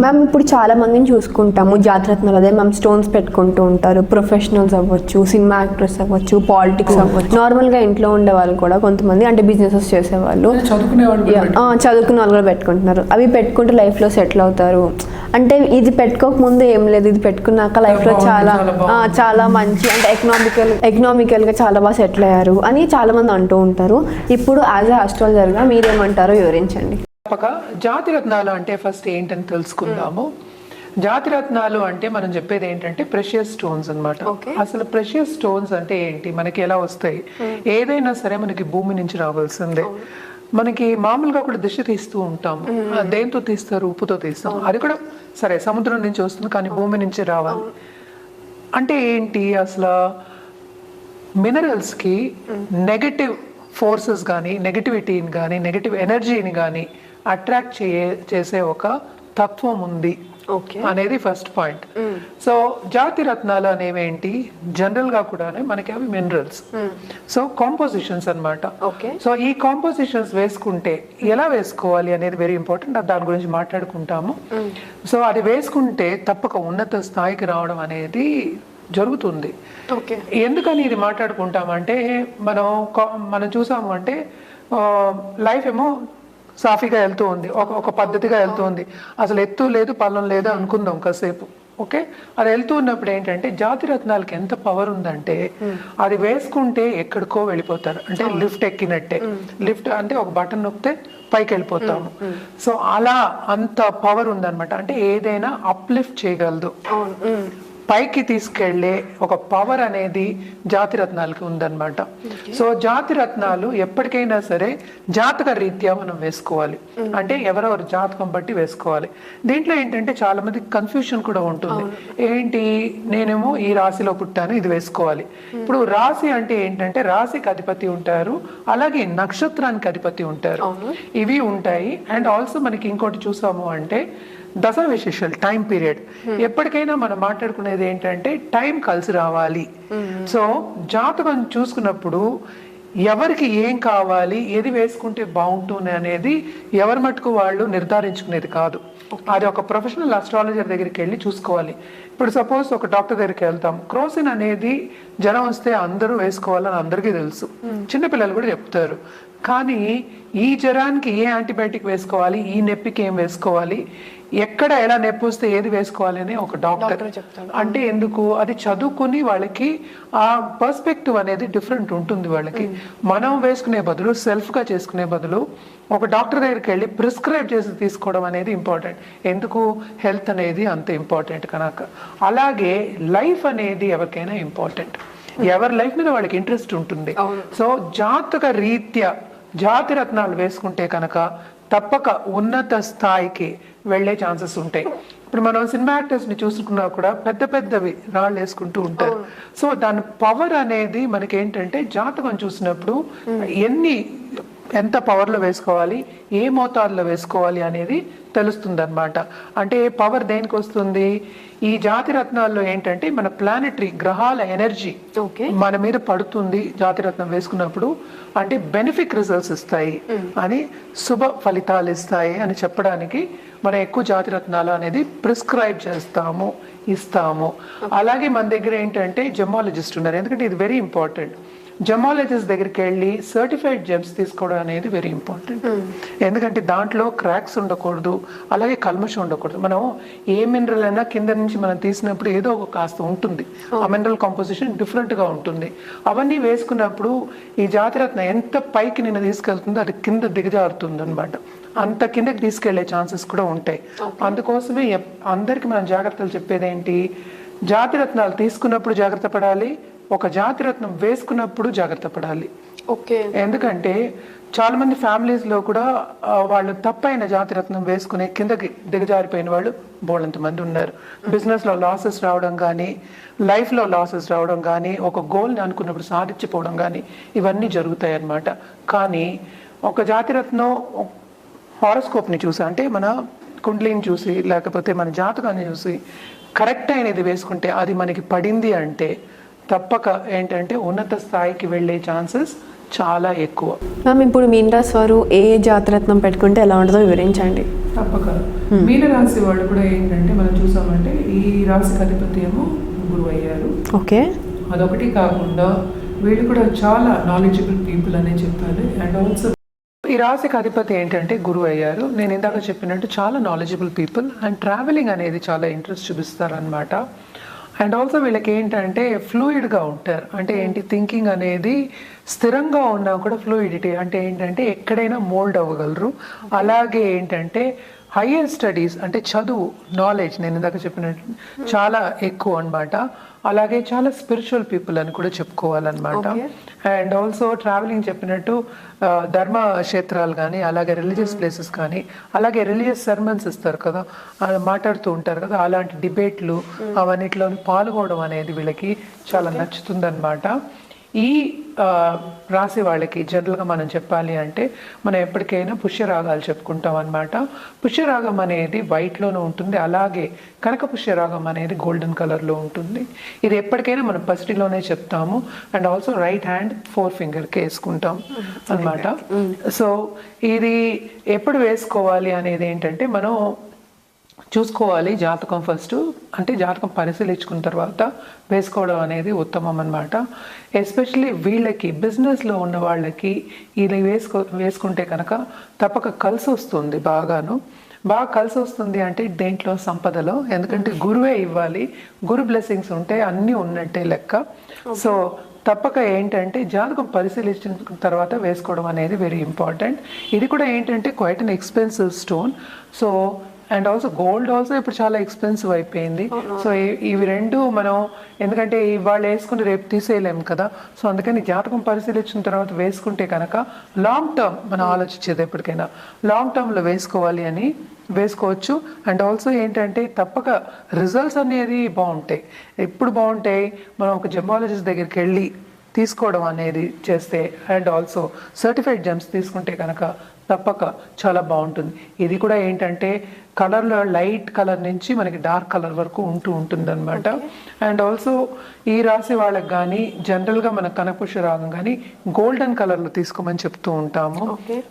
Ma'am ఇప్పుడు చాలా మందిని చూసుకుంటాము జాతరత్నాలు, అదే మ్యామ్ స్టోన్స్ పెట్టుకుంటూ ఉంటారు. ప్రొఫెషనల్స్ అవ్వచ్చు, సినిమా యాక్టర్స్ అవ్వచ్చు, పాలిటిక్స్ అవ్వచ్చు, నార్మల్గా ఇంట్లో ఉండే వాళ్ళు కూడా కొంతమంది, అంటే బిజినెసెస్ చేసేవాళ్ళు, చదువుకునే వాళ్ళు కూడా పెట్టుకుంటున్నారు. అవి పెట్టుకుంటే లైఫ్లో సెటిల్ అవుతారు. అంటే ఇది పెట్టుకోకముందు ఏం లేదు, ఇది పెట్టుకున్నాక లైఫ్లో చాలా మంచి, అంటే ఎకనామికల్గా చాలా బాగా సెటిల్ అయ్యారు అని చాలా మంది అంటూ ఉంటారు. ఇప్పుడు యాజ్ ఎ ఆస్ట్రాలజర్గా మీరేమంటారో వివరించండి. జాతిరత్నాలు అంటే ఫస్ట్ ఏంటని తెలుసుకుందాము. జాతిరత్నాలు అంటే మనం చెప్పేది ఏంటంటే ప్రెషియస్ స్టోన్స్ అన్నమాట. అసలు ప్రెషియస్ స్టోన్స్ అంటే ఏంటి, మనకి ఎలా వస్తాయి? ఏదైనా సరే మనకి భూమి నుంచి రావాల్సిందే. మనకి మామూలుగా కూడా దిశ తీస్తూ ఉంటాము. దేంతో తీస్తారు? ఉప్పుతో తీస్తాం. అది కూడా సరే సముద్రం నుంచి వస్తుంది, కానీ భూమి నుంచి రావాలి. అంటే ఏంటి అసలు? మినరల్స్కి నెగటివ్ ఫోర్సెస్ కానీ, నెగటివిటీని కానీ, నెగటివ్ ఎనర్జీని కానీ అట్రాక్ట్ చేసే ఒక తత్వం ఉంది అనేది ఫస్ట్ పాయింట్. సో జాతి రత్నాలు అనేవి ఏంటి, జనరల్ గా కూడా మనకి అవి మినరల్స్. సో కాంపోజిషన్స్ అన్నమాట. సో ఈ కాంపోజిషన్స్ వేసుకుంటే ఎలా వేసుకోవాలి అనేది వెరీ ఇంపార్టెంట్. దాని గురించి మాట్లాడుకుంటాము. సో అది వేసుకుంటే తప్పక ఉన్నత స్థాయికి రావడం అనేది జరుగుతుంది. ఎందుకని ఇది మాట్లాడుకుంటామంటే మనం చూసాము అంటే లైఫ్ ఏమో సాఫీగా వెళ్తూ ఉంది, ఒక పద్ధతిగా వెళ్తూ ఉంది. అసలు ఎత్తు లేదు పల్లం లేదు అనుకుందాం కాసేపు. ఓకే, అది వెళ్తూ ఉన్నప్పుడు ఏంటంటే జాతిరత్నాలకి ఎంత పవర్ ఉందంటే అది వేసుకుంటే ఎక్కడికో వెళ్ళిపోతారు. అంటే లిఫ్ట్ ఎక్కినట్టే. లిఫ్ట్ అంటే ఒక బటన్ నొక్కితే పైకి వెళ్ళిపోతాము. సో అలా అంత పవర్ ఉందన్నమాట. అంటే ఏదైనా అప్లిఫ్ట్ చేయగలదు, పైకి తీసుకెళ్లే ఒక పవర్ అనేది జాతిరత్నాలకి ఉందన్నమాట. సో జాతిరత్నాలు ఎప్పటికైనా సరే జాతక రీత్యా మనం వేసుకోవాలి. అంటే ఎవరెవరు జాతకం బట్టి వేసుకోవాలి. దీంట్లో ఏంటంటే చాలా మంది కన్ఫ్యూషన్ కూడా ఉంటుంది. ఏంటి, నేనేమో ఈ రాశిలో పుట్టాను, ఇది వేసుకోవాలి. ఇప్పుడు రాశి అంటే ఏంటంటే రాశికి అధిపతి ఉంటారు, అలాగే నక్షత్రానికి అధిపతి ఉంటారు, ఇవి ఉంటాయి. అండ్ ఆల్సో మనకి ఇంకోటి చూసాము అంటే దశ విశేషాలు, టైం పీరియడ్. ఎప్పటికైనా మనం మాట్లాడుకునేది ఏంటంటే టైం కలిసి రావాలి. సో జాతకం చూసుకున్నప్పుడు ఎవరికి ఏం కావాలి, ఏది వేసుకుంటే బాగుంటుంది అనేది ఎవరి మటుకు వాళ్ళు నిర్ధారించుకునేది కాదు. అది ఒక ప్రొఫెషనల్ అస్ట్రాలజర్ దగ్గరికి వెళ్ళి చూసుకోవాలి. ఇప్పుడు సపోజ్ ఒక డాక్టర్ దగ్గరికి వెళ్తాం, క్రోసిన్ అనేది జ్వరం వస్తే అందరూ వేసుకోవాలని అందరికీ తెలుసు, చిన్నపిల్లలు కూడా చెప్తారు. కానీ ఈ జ్వరానికి ఏ యాంటీబయాటిక్ వేసుకోవాలి, ఈ నొప్పికి ఏం వేసుకోవాలి, ఎక్కడ ఎలా నొప్పి వస్తే ఏది వేసుకోవాలి అని ఒక డాక్టర్ చెప్తాడు. అంటే ఎందుకు? అది చదువుకుని వాళ్ళకి ఆ పర్స్పెక్టివ్ అనేది డిఫరెంట్ ఉంటుంది వాళ్ళకి. మనం వేసుకునే బదులు, సెల్ఫ్ గా చేసుకునే బదులు ఒక డాక్టర్ దగ్గరికి వెళ్ళి ప్రిస్క్రైబ్ చేసి తీసుకోవడం అనేది ఇంపార్టెంట్. ఎందుకు? హెల్త్ అనేది అంత ఇంపార్టెంట్ కనుక. అలాగే లైఫ్ అనేది ఎవరికైనా ఇంపార్టెంట్, ఎవరి లైఫ్ మీద వాళ్ళకి ఇంట్రెస్ట్ ఉంటుంది. సో జాతక రీత్యా జాతి రత్నాలు వేసుకుంటే కనుక తప్పక ఉన్నత స్థాయికి వెళ్లే ఛాన్సెస్ ఉంటాయి. ఇప్పుడు మనం సినిమా యాక్టర్స్ ని చూసుకున్నా కూడా పెద్ద పెద్దవి రాళ్ళు వేసుకుంటూ ఉంటారు. సో దాని పవర్ అనేది మనకి ఏంటంటే జాతకం చూసినప్పుడు ఎంత పవర్లో వేసుకోవాలి, ఏ మోతాదులో వేసుకోవాలి అనేది తెలుస్తుంది అనమాట. అంటే పవర్ దేనికి వస్తుంది? ఈ జాతి రత్నాల్లో ఏంటంటే మన ప్లానెటరీ గ్రహాల ఎనర్జీ మన మీద పడుతుంది జాతిరత్నం వేసుకున్నప్పుడు. అంటే బెనిఫిక్ రిజల్ట్స్ ఇస్తాయి అని, శుభ ఫలితాలు ఇస్తాయి అని చెప్పడానికి మనం ఎక్కువ జాతిరత్నాలు అనేది ప్రిస్క్రైబ్ చేస్తాము, ఇస్తాము. అలాగే మన దగ్గర ఏంటంటే జెమాలజిస్ట్ ఉన్నారు. ఎందుకంటే ఇది వెరీ ఇంపార్టెంట్. జెమాలజిస్ట్ దగ్గరికి వెళ్ళి సర్టిఫైడ్ జెమ్స్ తీసుకోవడం అనేది వెరీ ఇంపార్టెంట్. ఎందుకంటే దాంట్లో క్రాక్స్ ఉండకూడదు, అలాగే కల్మషం ఉండకూడదు. మనం ఏ మినరల్ అయినా కింద నుంచి మనం తీసినప్పుడు ఏదో ఒక కాస్త ఉంటుంది, ఆ మినరల్ కాంపోజిషన్ డిఫరెంట్ గా ఉంటుంది. అవన్నీ వేసుకున్నప్పుడు ఈ జాతిరత్న ఎంత పైకి నిన్ను తీసుకెళ్తుందో అది కింద దిగజారుతుంది అనమాట. అంత కిందకి తీసుకెళ్లే ఛాన్సెస్ కూడా ఉంటాయి. అందుకోసమే అందరికి మనం జాగ్రత్తలు చెప్పేది ఏంటి, జాతిరత్నాలు తీసుకున్నప్పుడు జాగ్రత్త పడాలి, ఒక జాతిరత్నం వేసుకున్నప్పుడు జాగ్రత్త పడాలి. ఎందుకంటే చాలా మంది ఫ్యామిలీస్ లో కూడా వాళ్ళు తప్పైన జాతిరత్నం వేసుకునే కిందకి దిగజారిపోయిన వాళ్ళు బోళ్ళంత మంది ఉన్నారు. బిజినెస్ లో లాసెస్ రావడం కానీ, లైఫ్ లో లాసెస్ రావడం కానీ, ఒక గోల్ ని అనుకున్నప్పుడు సాధించిపోవడం కానీ, ఇవన్నీ జరుగుతాయి అన్నమాట. కానీ ఒక జాతిరత్నం హారోస్కోప్ ని చూసి, అంటే మన కుండ్లీని చూసి, లేకపోతే మన జాతకాన్ని చూసి కరెక్ట్ అయినది వేసుకుంటే, అది మనకి పడింది అంటే తప్పక ఏంటంటే ఉన్నత స్థాయికి వెళ్ళే ఛాన్సెస్ చాలా ఎక్కువ. మ్యామ్ ఇప్పుడు మీన రాశి వారు ఏ జాతరత్నం పెట్టుకుంటే ఎలా ఉంటుందో వివరించండి. తప్పక మీన రాశి వాళ్ళు కూడా ఏంటంటే మనం చూసామంటే ఈ రాశికి అధిపతి ఏమో గురువు అయ్యారు. ఓకే, అదొకటి కాకుండా వీళ్ళు కూడా చాలా నాలెడ్జబుల్ పీపుల్ అనే చెప్పాలి. అండ్ ఆల్సో ఈ రాశికి అధిపతి ఏంటంటే గురువు అయ్యారు. నేను ఇందాక చెప్పినట్టు చాలా నాలెడ్జబుల్ పీపుల్ అండ్ ట్రావెలింగ్ అనేది చాలా ఇంట్రెస్ట్ చూపిస్తారనమాట. అండ్ ఆల్సో వీళ్ళకి ఏంటంటే ఫ్లూయిడ్గా ఉంటారు. అంటే ఏంటి, థింకింగ్ అనేది స్థిరంగా ఉన్నా కూడా ఫ్లూయిడిటీ అంటే ఏంటంటే ఎక్కడైనా మోల్డ్ అవ్వగలరు. అలాగే ఏంటంటే హయ్యర్ స్టడీస్ అంటే చదువు, నాలెడ్జ్ నేను ఇందాక చెప్పినట్టు చాలా ఎక్కువ అనమాట. అలాగే చాలా స్పిరిచువల్ పీపుల్ అని కూడా చెప్పుకోవాలన్నమాట. అండ్ ఆల్సో ట్రావెలింగ్ చెప్పినట్టు ధర్మక్షేత్రాలు కానీ, అలాగే రిలీజియస్ ప్లేసెస్ కానీ, అలాగే రిలీజియస్ సర్మన్స్ ఇస్తారు కదా, మాట్లాడుతూ ఉంటారు కదా, అలాంటి డిబేట్లు అవన్నిటిలో పాల్గొనడం అనేది వీళ్ళకి చాలా నచ్చుతుందన్నమాట. ఈ రాశి వాళ్ళకి జనరల్గా మనం చెప్పాలి అంటే మనం ఎప్పటికైనా పుష్యరాగాలు చెప్పుకుంటాం అనమాట. పుష్యరాగం అనేది వైట్లోనూ ఉంటుంది, అలాగే కనక పుష్యరాగం అనేది గోల్డెన్ కలర్లో ఉంటుంది. ఇది ఎప్పటికైనా మనం పసిటిలోనే చెప్తాము. అండ్ ఆల్సో రైట్ హ్యాండ్ 4 ఫింగర్కి వేసుకుంటాం అనమాట. సో ఇది ఎప్పుడు వేసుకోవాలి అనేది ఏంటంటే మనం చూసుకోవాలి జాతకం ఫస్ట్, అంటే జాతకం పరిశీలించుకున్న తర్వాత వేసుకోవడం అనేది ఉత్తమం అనమాట. ఎస్పెషలీ వీళ్ళకి బిజినెస్లో ఉన్న వాళ్ళకి ఇది వేసుకుంటే కనుక తప్పక కలిసి వస్తుంది, బాగా కలిసి వస్తుంది. అంటే దేంట్లో, సంపదలో. ఎందుకంటే గురువే ఇవ్వాలి, గురు బ్లెస్సింగ్స్ ఉంటే అన్నీ ఉన్నట్టే లెక్క. సో తప్పక ఏంటంటే జాతకం పరిశీలించిన తర్వాత వేసుకోవడం అనేది వెరీ ఇంపార్టెంట్. ఇది కూడా ఏంటంటే quiet an expensive stone. So and also gold also ఇప్పుడు చాలా ఎక్స్పెన్సివ్ అయిపోయింది. సో ఇవి రెండు మనం ఎందుకంటే ఇవాళ వేసుకుని రేపు తీసేయలేము కదా. సో అందుకని జాతకం పరిశీలించిన తర్వాత వేసుకుంటే కనుక లాంగ్ టర్మ్ మనం ఆలోచించేది ఎప్పటికైనా లాంగ్ టర్మ్లో వేసుకోవాలి అని వేసుకోవచ్చు. అండ్ ఆల్సో ఏంటంటే తప్పక రిజల్ట్స్ అనేది బాగుంటాయి. ఎప్పుడు బాగుంటాయి, మనం ఒక జెమాలజిస్ట్ దగ్గరికి వెళ్ళి తీసుకోవడం అనేది చేస్తే, అండ్ ఆల్సో సర్టిఫైడ్ జెమ్స్ తీసుకుంటే కనుక తప్పక చాలా బాగుంటుంది. ఇది కూడా ఏంటంటే కలర్లో లైట్ కలర్ నుంచి మనకి డార్క్ కలర్ వరకు ఉంటుంది అనమాట. అండ్ ఆల్సో ఈ రాశి వాళ్ళకి కానీ జనరల్గా మన కనకపుష్య రాగం కానీ గోల్డెన్ కలర్లో తీసుకోమని చెప్తూ ఉంటాము.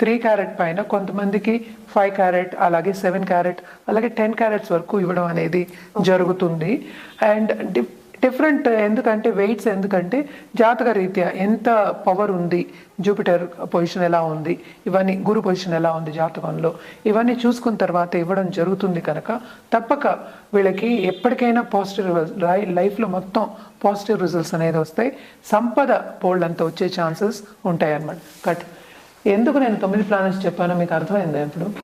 3 క్యారెట్ పైన, కొంతమందికి 5 క్యారెట్, అలాగే 7 క్యారెట్, అలాగే 10 క్యారెట్స్ వరకు ఇవ్వడం అనేది జరుగుతుంది. అండ్ డిఫరెంట్ ఎందుకంటే వెయిట్స్, ఎందుకంటే జాతక రీత్యా ఎంత పవర్ ఉంది, జూపిటర్ పొజిషన్ ఎలా ఉంది, ఇవన్నీ గురు పొజిషన్ ఎలా ఉంది జాతకంలో, ఇవన్నీ చూసుకున్న తర్వాత ఇవ్వడం జరుగుతుంది. కనుక తప్పక వీళ్ళకి ఎప్పటికైనా పాజిటివ్ లైఫ్లో మొత్తం పాజిటివ్ రిజల్ట్స్ అనేది వస్తాయి. సంపద పోల్డ్ వచ్చే ఛాన్సెస్ ఉంటాయి అన్నమాట. బట్ ఎందుకు నేను 9 ప్లానెట్స్ చెప్పానో మీకు అర్థమైందా ఇప్పుడు?